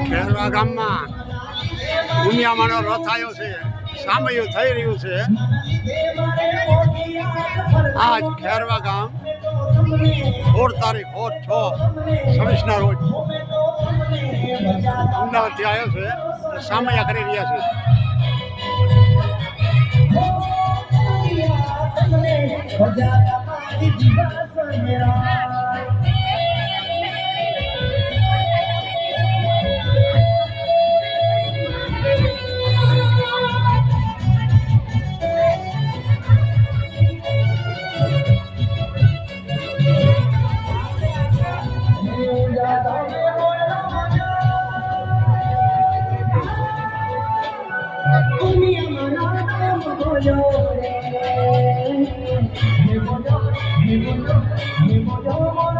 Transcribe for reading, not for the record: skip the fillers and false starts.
ખેરવા ગામમાં દુનિયામાંનો રથ આવ્યો છે, સામયું થઈ રહ્યું છે. આજ ખેરવા ગામ 16 તારીખ 6/6/26 રોજ અમદાવાદથી આવ્યો છે, સામયા કરી રહ્યા છે. Hey,